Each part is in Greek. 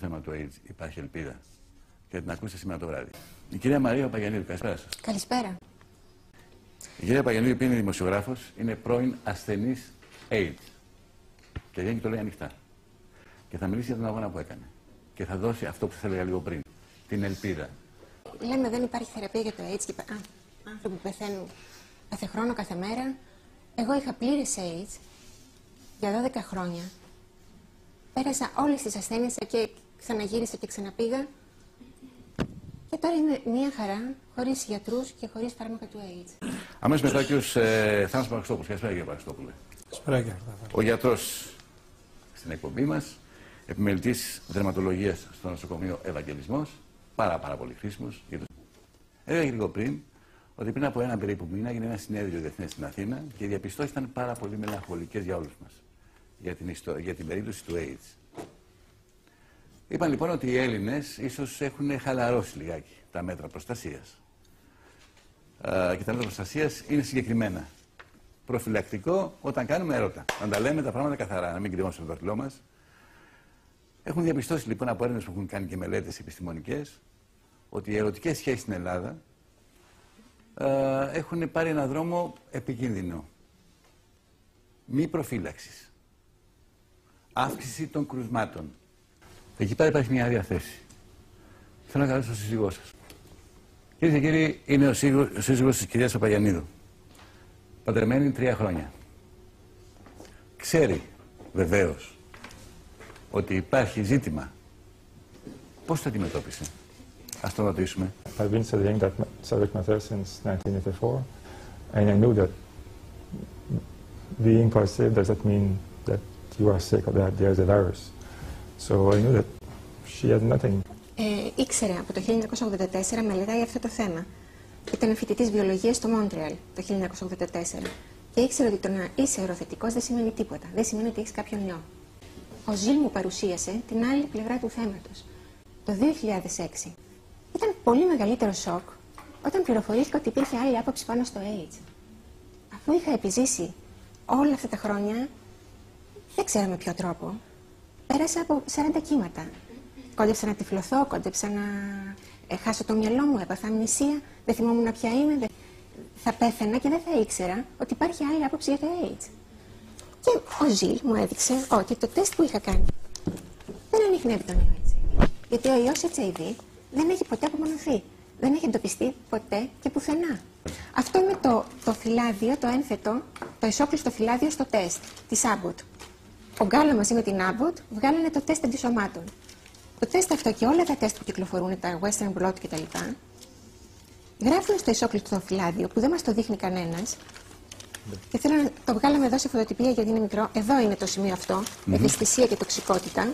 θέμα του AIDS υπάρχει ελπίδα. Και την ακούσετε σήμερα το βράδυ. Η κυρία Μαρία Παγιανίδου, καλησπέρα σας. Καλησπέρα. Η κυρία Παγιανίδου, που είναι δημοσιογράφος, είναι πρώην ασθενής AIDS. Και βγαίνει και το λέει ανοιχτά. Και θα μιλήσει για τον αγώνα που έκανε. Και θα δώσει αυτό που σας έλεγα λίγο πριν. Την ελπίδα. Λέμε δεν υπάρχει θεραπεία για το AIDS και άνθρωποι που πεθαίνουν κάθε χρόνο, κάθε μέρα. Εγώ είχα πλήρες AIDS για 12 χρόνια. Πέρασα όλες τις ασθένειες και ξαναγύρισα και ξαναπήγα. Και τώρα είμαι μια χαρά, χωρίς γιατρούς και χωρίς φάρμακα του AIDS. Αμέσως μετά ο κύριος Θάνος Παπαστόπουλος. Καλησπέρα κύριε Παπαστόπουλε. Καλησπέρα κύριε. Ο γιατρός στην εκπομπή μας, επιμελητής δερματολογίας στο νοσοκομείο Ευαγγελισμός, πάρα πολύ χρήσιμος. Έλεγα λίγο πριν ότι πριν από ένα περίπου μήνα έγινε ένα συνέδριο διεθνές στην Αθήνα και οι διαπιστώσεις ήταν πάρα πολύ μελαγχολικές για όλους μας. Για την περίπτωση του AIDS. Είπαν λοιπόν ότι οι Έλληνες ίσως έχουν χαλαρώσει λιγάκι τα μέτρα προστασίας. Και τα μέτρα προστασίας είναι συγκεκριμένα. Προφυλακτικό όταν κάνουμε έρωτα. Να τα λέμε τα πράγματα καθαρά, να μην κρυβόμαστε το δάχτυλό μας. Έχουν διαπιστώσει λοιπόν από έρευνες που έχουν κάνει και μελέτες επιστημονικές ότι οι ερωτικές σχέσεις στην Ελλάδα έχουν πάρει έναν δρόμο επικίνδυνο. Μη προφύλαξης. Αύξηση των κρουσμάτων. Εκεί πέρα υπάρχει μια άδεια θέση. Θέλω να καλέσω τον σύζυγό σας. Κυρίες και κύριοι, είναι ο σύζυγος της κυρίας Παπαγιανίδου. Παντρεμένη 3 χρόνια. Ξέρει βεβαίως ότι υπάρχει ζήτημα. Πώς το αντιμετώπισε? Ας το ρωτήσουμε. I've been studying that subject matter since 1984, and I knew that being positive doesn't mean that you are sick or that there's a virus. So I knew that she had nothing. Ήξερε από το 1984 μελετάει αυτό το θέμα. Ήταν φοιτητής βιολογίας στο Μόντρεαλ το 1984 και ήξερε ότι το να είσαι οροθετικός δεν σημαίνει τίποτα. Δεν σημαίνει ότι έχεις κάποιον ιό. Ο Ζιλ μου παρουσίασε την άλλη πλευρά του θέματος. Το 2006 ήταν πολύ μεγαλύτερο σοκ όταν πληροφορήθηκα ότι υπήρχε άλλη άποψη πάνω στο AIDS. Αφού είχα επιζήσει όλα αυτά τα χρόνια, δεν ξέρω με ποιο τρόπο, πέρασα από 40 κύματα. Κόντεψα να τυφλωθώ, κόντεψα να χάσω το μυαλό μου, έπαθα αμνησία, δεν θυμόμουν ποια είμαι, θα πέθαινα και δεν θα ήξερα ότι υπάρχει άλλη άποψη για το AIDS. Και ο Ζιλ μου έδειξε ότι το τεστ που είχα κάνει δεν ανοιχνεύει τον ιό HIV. Γιατί ο ιός HIV δεν έχει ποτέ απομονωθεί. Δεν έχει εντοπιστεί ποτέ και πουθενά. Αυτό είναι το φυλάδιο, το ένθετο, το ισόκλειστο φυλάδιο στο τεστ της Abbott. Ο Γκάλο μαζί με την Abbott βγάλανε το τεστ αντισωμάτων. Το τεστ αυτό και όλα τα τεστ που κυκλοφορούν, τα Western Blot κτλ., γράφουν στο ισόκλειστο φυλάδιο που δεν μας το δείχνει κανένας. Και θέλω να το βγάλαμε εδώ σε φωτοτυπία γιατί είναι μικρό. Εδώ είναι το σημείο αυτό, ευαισθησία και τοξικότητα.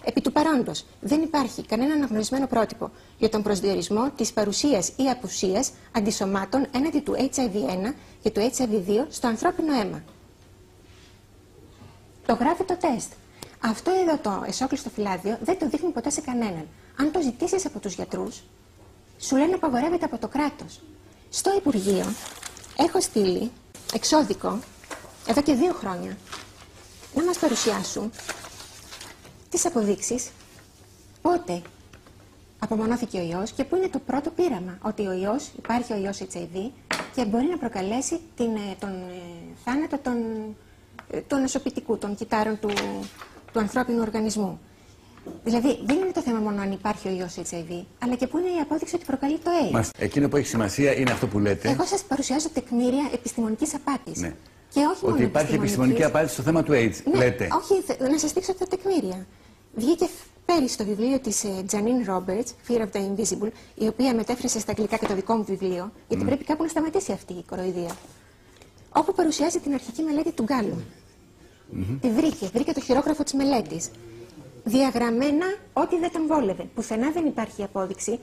Επί του παρόντος, δεν υπάρχει κανένα αναγνωρισμένο πρότυπο για τον προσδιορισμό της παρουσίας ή απουσίας αντισωμάτων έναντι του HIV-1 και του HIV-2 στο ανθρώπινο αίμα. Το γράφει το τεστ. Αυτό εδώ το εσόκλειστο φυλάδιο δεν το δείχνει ποτέ σε κανέναν. Αν το ζητήσεις από τους γιατρούς, σου λένε απαγορεύεται από το κράτος. Στο Υπουργείο έχω στείλει εξώδικο, εδώ και 2 χρόνια, να μας παρουσιάσουν τις αποδείξεις πότε απομονώθηκε ο ιός και πού είναι το πρώτο πείραμα ότι ο ιός, υπάρχει ο ιός HIV και μπορεί να προκαλέσει τον θάνατο των νοσοποιητικού, των κυτάρων του ανθρώπινου οργανισμού. Δηλαδή, δεν είναι το θέμα μόνο αν υπάρχει ο ιός HIV, αλλά και πού είναι η απόδειξη ότι προκαλεί το AIDS. Εκείνο που έχει σημασία είναι αυτό που λέτε. Εγώ σας παρουσιάζω τεκμήρια επιστημονικής απάτης. Ναι. Και όχι ότι μόνο υπάρχει επιστημονική απάντηση στο θέμα του AIDS, ναι, λέτε. Όχι, να σας δείξω τα τεκμήρια. Βγήκε πέρυσι το βιβλίο της Janine Roberts, Fear of the Invisible, η οποία μετέφρασε στα αγγλικά και το δικό μου βιβλίο, γιατί πρέπει κάπου να σταματήσει αυτή η κοροϊδία. Όπου παρουσιάζει την αρχική μελέτη του Γκάλου. Τη βρήκε το χειρόγραφο της μελέτης. Διαγραμμένα ό,τι δεν τον βόλευε. Πουθενά δεν υπάρχει απόδειξη.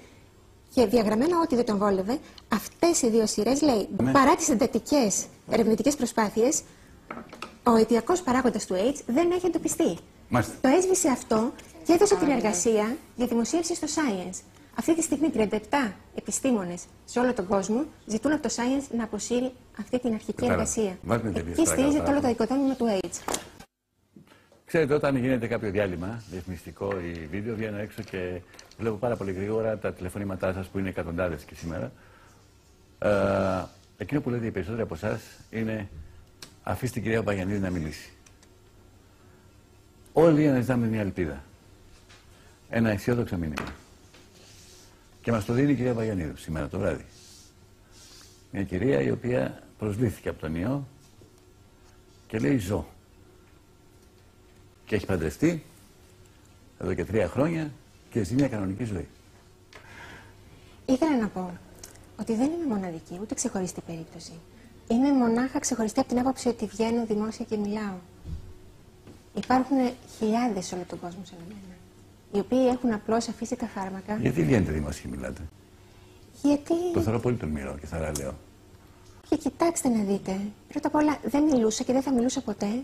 Και διαγραμμένα ό,τι δεν τον βόλευε, αυτές οι 2 σειρές λέει, παρά τις εντατικές ερευνητικές προσπάθειες, ο αιτιακός παράγοντας του AIDS δεν έχει εντοπιστεί. Το έσβησε αυτό και έδωσε την εργασία για δημοσίευση στο Science. Αυτή τη στιγμή 37 επιστήμονες σε όλο τον κόσμο ζητούν από το Science να αποσύρει αυτή την αρχική εργασία. Εκεί στηρίζεται όλο το οικοδόμημα του AIDS. Ξέρετε, όταν γίνεται κάποιο διάλειμμα, διαφημιστικό ή βίντεο, βγαίνω έξω και βλέπω πάρα πολύ γρήγορα τα τηλεφωνήματά σας που είναι εκατοντάδες και σήμερα. Εκείνο που λέτε οι περισσότεροι από εσάς είναι αφήστε την κυρία Παπαγιαννίδη να μιλήσει. Όλοι αναζητάμε μια ελπίδα. Ένα αισιόδοξο μήνυμα. Και μας το δίνει η κυρία Παπαγιαννίδη σήμερα το βράδυ. Μια κυρία η οποία προσβλήθηκε από τον ιό και λέει ζω. Και έχει παντρευτεί εδώ και 3 χρόνια και ζει μια κανονική ζωή. Ήθελα να πω ότι δεν είμαι μοναδική, ούτε ξεχωριστή περίπτωση. Είμαι μονάχα ξεχωριστή από την άποψη ότι βγαίνω δημόσια και μιλάω. Υπάρχουν χιλιάδες σε όλο τον κόσμο σαν εμένα, οι οποίοι έχουν απλώς αφήσει τα φάρμακα. Γιατί βγαίνετε δημόσια και μιλάτε? Γιατί... Το θεωρώ πολύ τολμηρό και θαραλέο. Και κοιτάξτε να δείτε, πρώτα απ' όλα δεν μιλούσα και δεν θα μιλούσα ποτέ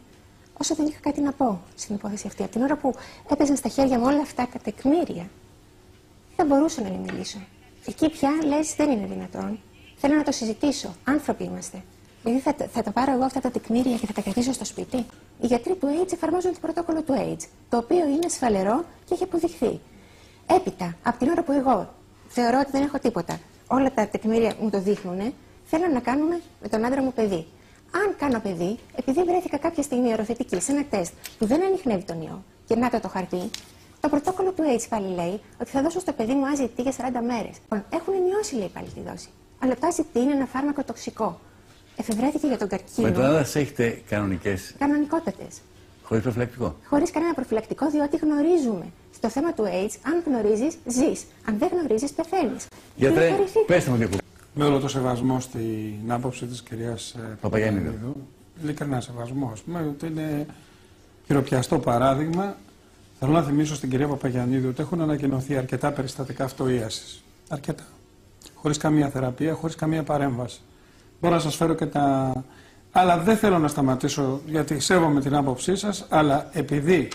όσο δεν είχα κάτι να πω στην υπόθεση αυτή. Από την ώρα που έπαιζαν στα χέρια μου όλα αυτά τα τεκμήρια, δεν μπορούσα να μιλήσω. Εκεί πια λες δεν είναι δυνατόν. Θέλω να το συζητήσω. Άνθρωποι είμαστε. Δηλαδή θα τα πάρω εγώ αυτά τα τεκμήρια και θα τα κρατήσω στο σπίτι. Οι γιατροί του AIDS εφαρμόζουν το πρωτόκολλο του AIDS, το οποίο είναι ασφαλερό και έχει αποδειχθεί. Έπειτα, από την ώρα που εγώ θεωρώ ότι δεν έχω τίποτα, όλα τα τεκμήρια μου το δείχνουν, θέλω να κάνουμε με τον άντρα μου παιδί. Αν κάνω παιδί, επειδή βρέθηκα κάποια στιγμή οροθετική σε ένα τεστ που δεν ανιχνεύει τον ιό, και να το χαρτί, το πρωτόκολλο του AIDS πάλι λέει ότι θα δώσω στο παιδί μου AZT για 40 μέρες. Έχουν μειώσει, λέει πάλι τη δόση. Αλλά το AZT είναι ένα φάρμακο τοξικό. Εφευρέθηκε για τον καρκίνο. Με τον άντρα έχετε κανονικές. Κανονικότατες. Χωρίς προφυλακτικό. Χωρίς κανένα προφυλακτικό, διότι γνωρίζουμε. Στο θέμα του AIDS, αν γνωρίζεις, ζεις. Αν δεν γνωρίζεις, πεθαίνεις. Γιατρέ, πέστε μου δύο. Με όλο το σεβασμό στην άποψη της κυρίας Παπαγιαννίδου, ειλικρινά σεβασμό, ότι είναι χειροπιαστό παράδειγμα. Θέλω να θυμίσω στην κυρία Παπαγιαννίδου ότι έχουν ανακοινωθεί αρκετά περιστατικά αυτοίασης. Αρκετά. Χωρίς καμία θεραπεία, χωρίς καμία παρέμβαση. Μπορώ να σας φέρω και τα... Αλλά δεν θέλω να σταματήσω, γιατί σέβομαι την άποψή σας, αλλά επειδή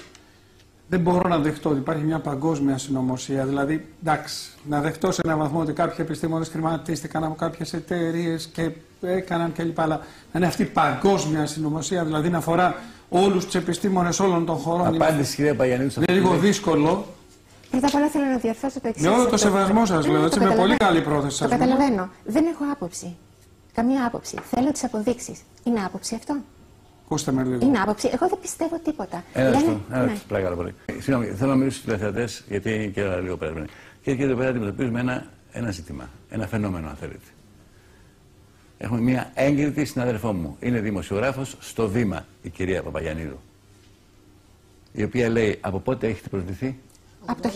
δεν μπορώ να δεχτώ ότι υπάρχει μια παγκόσμια συνωμοσία, δηλαδή, εντάξει, να δεχτώ σε έναν βαθμό ότι κάποιοι επιστήμονες χρηματίστηκαν από κάποιες εταιρείες και έκαναν κλπ. Αλλά να είναι αυτή η παγκόσμια συνωμοσία, δηλαδή να αφορά όλους τους επιστήμονες όλων των χωρών. Απάντηση, κυρία Παπαγιαννίδου. Είναι λίγο δύσκολο. Πρώτα απ' όλα θέλω να διορθώσω το εξής. Με όλο το σεβασμό σας λέω, έτσι, με πολύ καλή πρόθεση σας. Το καταλαβαίνω. Δεν έχω άποψη. Καμία άποψη. Θέλω τις αποδείξεις. Είναι άποψη αυτό? Ακούστε με λίγο. Είναι άποψη. Εγώ δεν πιστεύω τίποτα. Ένα πράγμα πολύ. Συγγνώμη, θέλω να μιλήσω στους τηλεθεατές, γιατί είναι και λίγο πέρα. Και εδώ πέρα αντιμετωπίζουμε ένα ζήτημα, ένα φαινόμενο, αν θέλετε. Έχουμε μια έγκριτη συνάδελφό μου. Είναι δημοσιογράφος στο Βήμα, η κυρία Παπαγιαννίδου. Η οποία λέει από πότε έχετε προσβληθεί? Από το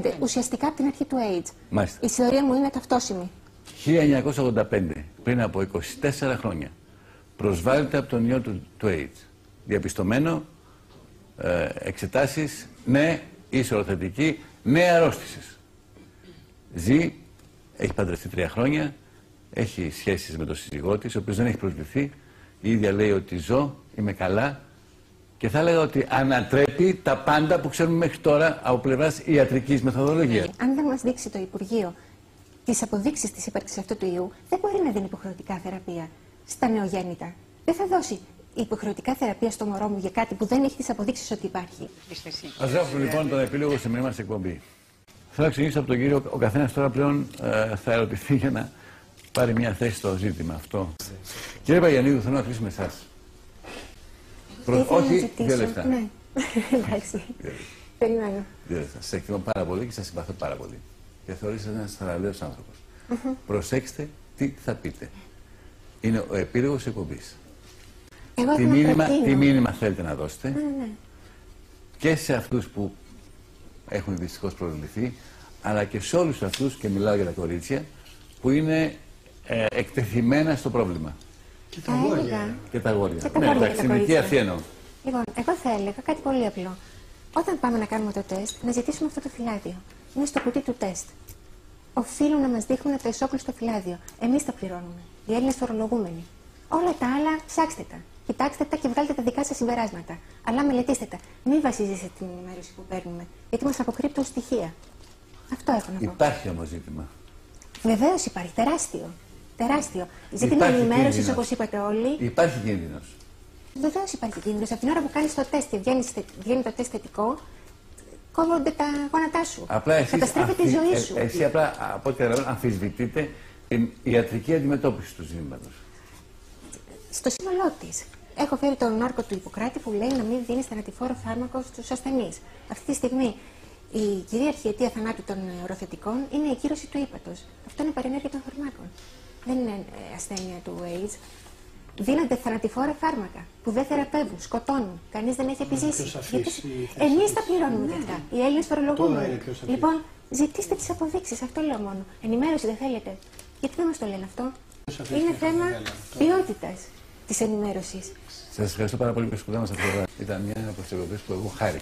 1985, ουσιαστικά από την αρχή του AIDS. Μάλιστα. Η ιστορία μου είναι ταυτόσιμη. 1985, πριν από 24 χρόνια, προσβάλλεται από τον ιό του AIDS. Διαπιστωμένο, εξετάσεις, ναι, είσαι οροθετική, ναι, αρρώστησες. Ζει, έχει παντρευτεί 3 χρόνια, έχει σχέσεις με τον σύζυγό της, ο οποίος δεν έχει προσβληθεί. Η ίδια λέει ότι ζω, είμαι καλά και θα έλεγα ότι ανατρέπει τα πάντα που ξέρουμε μέχρι τώρα από πλευράς ιατρικής μεθοδολογίας. Αν δεν μας δείξει το Υπουργείο τις αποδείξεις της ύπαρξης αυτού του ιού, δεν μπορεί να δίνει υποχρεωτικά θεραπεία στα νεογέννητα. Δεν θα δώσει υποχρεωτικά θεραπεία στο μωρό μου για κάτι που δεν έχει τις αποδείξεις ότι υπάρχει. Ας γράψουμε λοιπόν τον επίλογο σημερινή μας εκπομπή. Θέλω να ξεκινήσω από τον κύριο. Ο καθένας τώρα πλέον θα ερωτηθεί για να πάρει μια θέση στο ζήτημα αυτό. Κύριε Παπαγιαννίδου, θέλω να κλείσουμε εσάς. Όχι, 2 λεπτά. Ναι, εντάξει. Περιμένω. 2 λεπτά. Σας εκτιμώ πάρα πολύ και σας συμπαθώ πάρα πολύ. Και θεωρείτε ένας θαραλέος άνθρωπος. Προσέξτε τι θα πείτε. Είναι ο επίλογος εκπομπής. Τι μήνυμα θέλετε να δώσετε Ναι. και σε αυτούς που έχουν δυστυχώς προσβληθεί, αλλά και σε όλους αυτούς, και μιλάω για τα κορίτσια, που είναι εκτεθειμένα στο πρόβλημα. Και τα αγόρια. Και τα αγόρια. Ναι, εντάξει, στην ηλικία αυτή εννοώ. Λοιπόν, εγώ θα έλεγα κάτι πολύ απλό. Όταν πάμε να κάνουμε το τεστ, να ζητήσουμε αυτό το φυλάδιο. Είναι στο κουτί του τεστ. Οφείλουν να μας δείχνουν το εσώκλειστο φυλάδιο. Εμείς τα πληρώνουμε. Οι Έλληνες φορολογούμενοι. Όλα τα άλλα ψάξτε τα. Κοιτάξτε τα και βγάλτε τα δικά σας συμπεράσματα. Αλλά μελετήστε τα. Μην βασίζεστε την ενημέρωση που παίρνουμε. Γιατί μας αποκρύπτουν στοιχεία. Αυτό έχω να πω. Υπάρχει όμως ζήτημα. Βεβαίως υπάρχει. Τεράστιο. Τεράστιο. Ζήτημα ενημέρωσης, όπως είπατε όλοι. Υπάρχει κίνδυνος. Βεβαίως υπάρχει κίνδυνος. Από την ώρα που κάνεις το τεστ και βγαίνει το τεστ θετικό, κόβονται τα γόνατά σου. Καταστρέφεται η ζωή σου. Εσύ απλά, από ό,τι καταλαβαίνω, αμφισβητείτε την ιατρική αντιμετώπιση του ζητήματος. Στο σύνολό της. Έχω φέρει τον όρκο του Ιπποκράτη που λέει να μην δίνει θανατηφόρο φάρμακο στους ασθενείς. Αυτή τη στιγμή η κυρίαρχη αιτία θανάτου των οροθετικών είναι η κύρωση του ύπατος. Αυτό είναι παρενέργεια των φαρμάκων. Δεν είναι ασθένεια του AIDS. Δίνονται θανατηφόρα φάρμακα που δεν θεραπεύουν, σκοτώνουν. Κανείς δεν έχει επιζήσει. Εμείς τα πληρώνουμε για αυτά. Οι Έλληνες φορολογούμενοι. Λοιπόν, ζητήστε τις αποδείξεις. Αυτό λέω μόνο. Ενημέρωση δεν θέλετε. Γιατί δεν μας το λένε αυτό. Είναι θέμα ποιότητας της ενημέρωσης. Σας ευχαριστώ πάρα πολύ που σπουδάσατε αυτό. Ήταν μια από τις εκδοχές που εγώ χάρηκα.